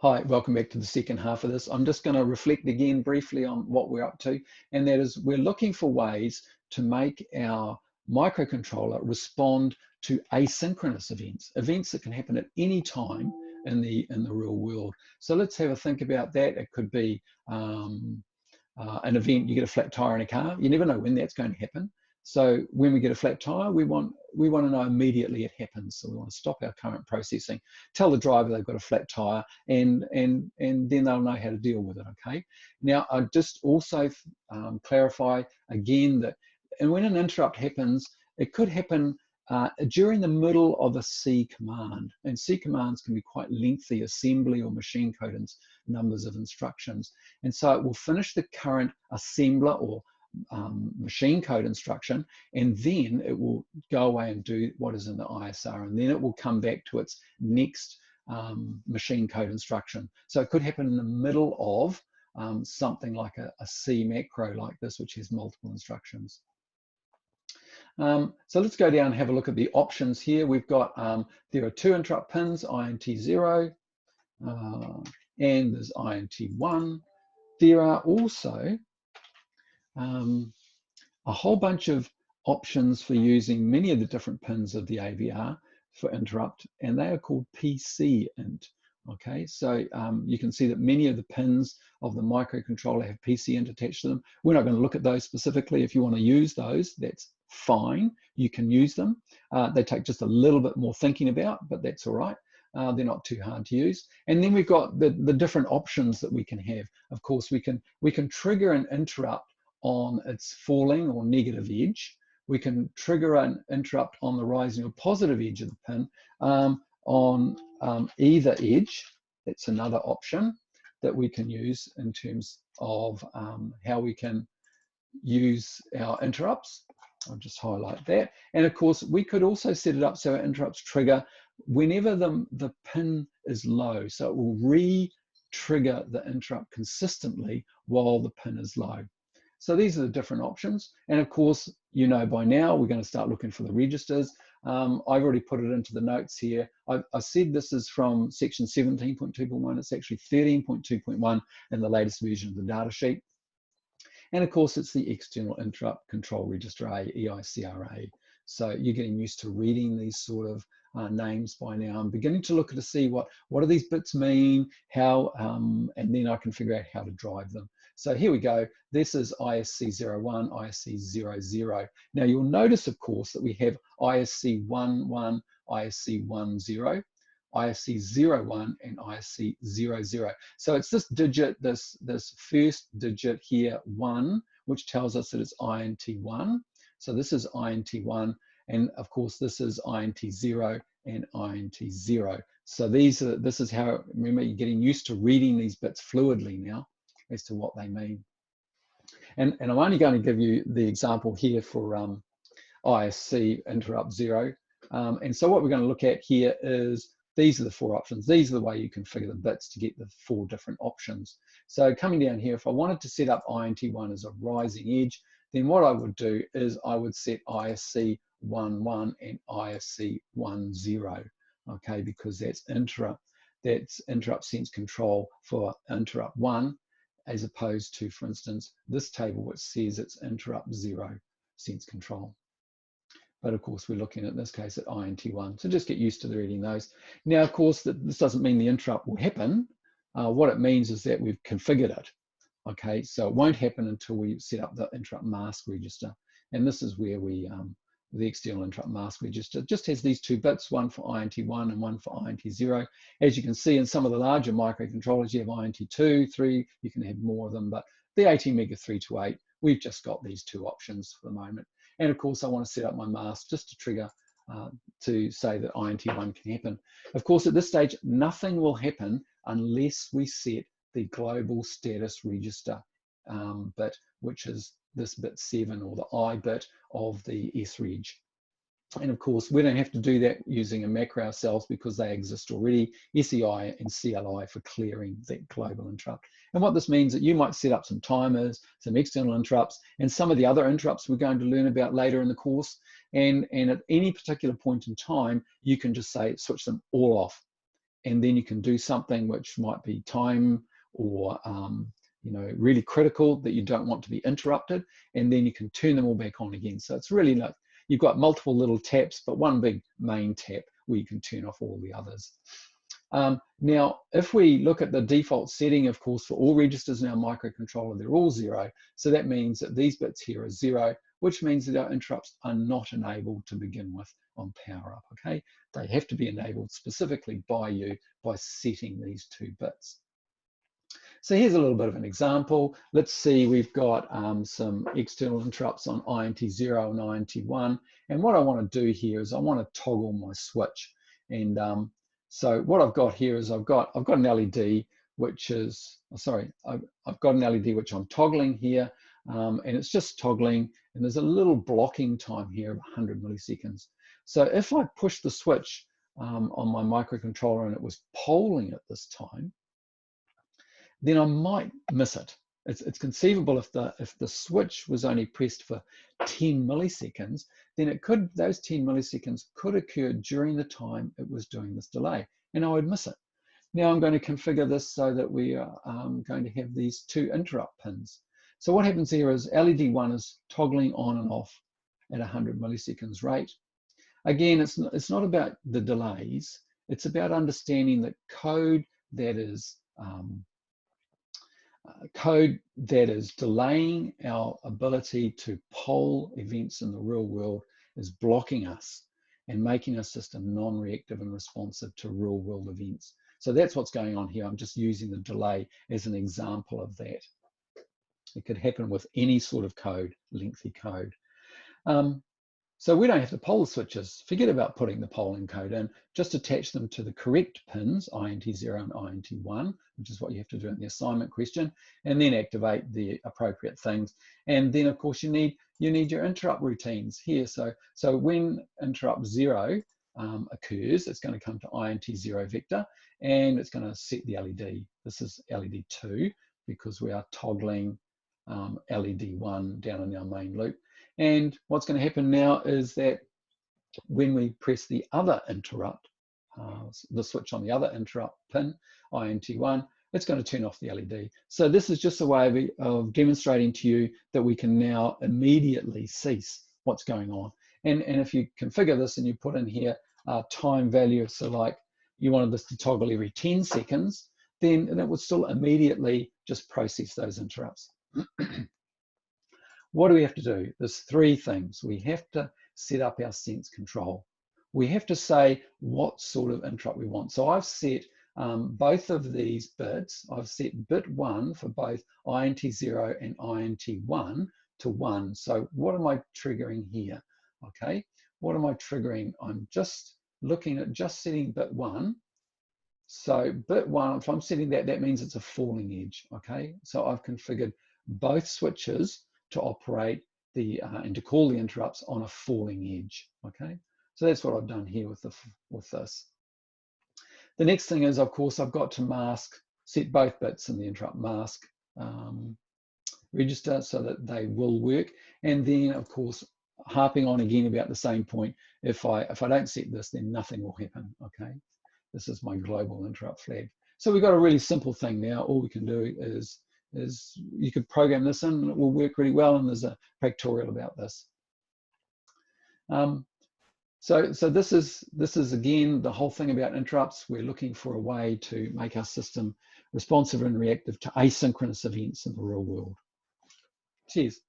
Hi, welcome back to the second half of this. I'm just going to reflect again briefly on what we're up to, and that is we're looking for ways to make our microcontroller respond to asynchronous events that can happen at any time in the real world. So let's have a think about that. It could be an event, you get a flat tire in a car. You never know when that's going to happen. So when we get a flat tire, we want to know immediately it happens. So we want to stop our current processing, tell the driver they've got a flat tire, and then they'll know how to deal with it. Okay. Now I just also clarify again that, and when an interrupt happens, it could happen during the middle of a C command, and C commands can be quite lengthy assembly or machine code numbers of instructions, and so it will finish the current assembler or machine code instruction, and then it will go away and do what is in the ISR, and then it will come back to its next machine code instruction. So it could happen in the middle of something like a C macro like this, which has multiple instructions. So let's go down and have a look at the options here. We've got, there are two interrupt pins, INT0, and there's INT1. There are also a whole bunch of options for using many of the different pins of the AVR for interrupt, and they are called PC int. Okay, so you can see that many of the pins of the microcontroller have PC int attached to them. We're not going to look at those specifically. If you want to use those, that's fine. You can use them. They take just a little bit more thinking about, but that's all right. They're not too hard to use. And then we've got the different options that we can have. Of course, we can trigger an interrupt on its falling or negative edge. We can trigger an interrupt on the rising or positive edge of the pin on either edge. That's another option that we can use in terms of how we can use our interrupts. I'll just highlight that. And of course, we could also set it up so our interrupts trigger whenever the pin is low. So it will re-trigger the interrupt consistently while the pin is low. So these are the different options. And of course, you know by now, we're going to start looking for the registers. I've already put it into the notes here. I said this is from section 17.2.1. It's actually 13.2.1 in the latest version of the data sheet. And of course, it's the external interrupt control register A, EICRA. So you're getting used to reading these sort of names by now. I'm beginning to look to see what do these bits mean, how, and then I can figure out how to drive them. So here we go. This is ISC01, ISC00. Now you'll notice, of course, that we have ISC11, ISC10, ISC01, and ISC00. So it's this digit, this first digit here, 1, which tells us that it's INT1. So this is INT1, and of course this is INT0 and INT0. So this is how, remember, you're getting used to reading these bits fluidly now as to what they mean. And I'm only going to give you the example here for ISC interrupt 0. And so what we're going to look at here is these are the 4 options. These are the way you configure the bits to get the 4 different options. So coming down here, if I wanted to set up INT1 as a rising edge, then what I would do is I would set ISC11 and ISC10, okay, because that's interrupt sense control for interrupt 1, as opposed to, for instance, this table which says it's interrupt 0 sense control. But of course, we're looking at this case at INT1. So just get used to reading those. Now, of course, this doesn't mean the interrupt will happen. What it means is that we've configured it. Okay, so it won't happen until we set up the interrupt mask register. And this is where we, the external interrupt mask register just has these 2 bits, one for INT1 and one for INT0. As you can see in some of the larger microcontrollers, you have INT2, 3, you can have more of them, but the 18MeG328, we've just got these 2 options for the moment. And of course, I want to set up my mask just to trigger, to say that INT1 can happen. Of course, at this stage, nothing will happen unless we set the global status register bit, which is this bit 7, or the I bit of the SREG. And of course, we don't have to do that using a macro ourselves because they exist already, SEI and CLI for clearing that global interrupt. And what this means is that you might set up some timers, some external interrupts, and some of the other interrupts we're going to learn about later in the course. And at any particular point in time, you can just say, switch them all off. and then you can do something which might be time or you know, really critical that you don't want to be interrupted, and then you can turn them all back on again. So it's really like you've got multiple little taps, but one big main tap where you can turn off all the others. Now, if we look at the default setting, of course, for all registers in our microcontroller, they're all 0. So that means that these bits here are 0, which means that our interrupts are not enabled to begin with on power up, okay? They have to be enabled specifically by you by setting these 2 bits. So here's a little bit of an example. Let's see, we've got some external interrupts on INT0 and INT1. And what I want to do here is I want to toggle my switch. And so what I've got here is I've got an LED which is, I've got an LED which I'm toggling here, and it's just toggling, and there's a little blocking time here of 100 milliseconds. So if I push the switch on my microcontroller and it was polling at this time, then I might miss it. It's conceivable if the switch was only pressed for 10 milliseconds, then those 10 milliseconds could occur during the time it was doing this delay, and I would miss it. Now I'm going to configure this so that we are going to have these 2 interrupt pins. So what happens here is LED 1 is toggling on and off at 100 milliseconds rate. Again, it's not about the delays, it's about understanding that code that is delaying our ability to poll events in the real world is blocking us and making our system non-reactive and responsive to real world events. So that's what's going on here. I'm just using the delay as an example of that. It could happen with any sort of code, lengthy code. So we don't have to poll the switches. Forget about putting the polling code in. Just attach them to the correct pins, INT0 and INT1, which is what you have to do in the assignment question, and then activate the appropriate things. And then, of course, you need your interrupt routines here. So when interrupt 0 occurs, it's going to come to INT0 vector, and it's going to set the LED. This is LED 2 because we are toggling LED 1 down in our main loop. And what's going to happen now is that when we press the other interrupt, the switch on the other interrupt pin, INT1, it's going to turn off the LED. So this is just a way of demonstrating to you that we can now immediately cease what's going on. And if you configure this and you put in here time value, so like you wanted this to toggle every 10 seconds, then it would still immediately just process those interrupts. What do we have to do? There's 3 things. We have to set up our sense control. We have to say what sort of interrupt we want. So I've set both of these bits. I've set bit 1 for both INT0 and INT1 to 1. So what am I triggering here? Okay, what am I triggering? I'm just looking at just setting bit 1. So bit 1, if I'm setting that, that means it's a falling edge. Okay, so I've configured both switches to operate and to call the interrupts on a falling edge. Okay, so that's what I've done here with this. The next thing is, of course, I've got to set both bits in the interrupt mask register so that they will work. And then, of course, harping on again about the same point, if I don't set this, then nothing will happen. Okay, this is my global interrupt flag. So we've got a really simple thing now. All we can do is you could program this in and it will work really well, and there's a factorial about this. So this is again the whole thing about interrupts. We're looking for a way to make our system responsive and reactive to asynchronous events in the real world. Cheers.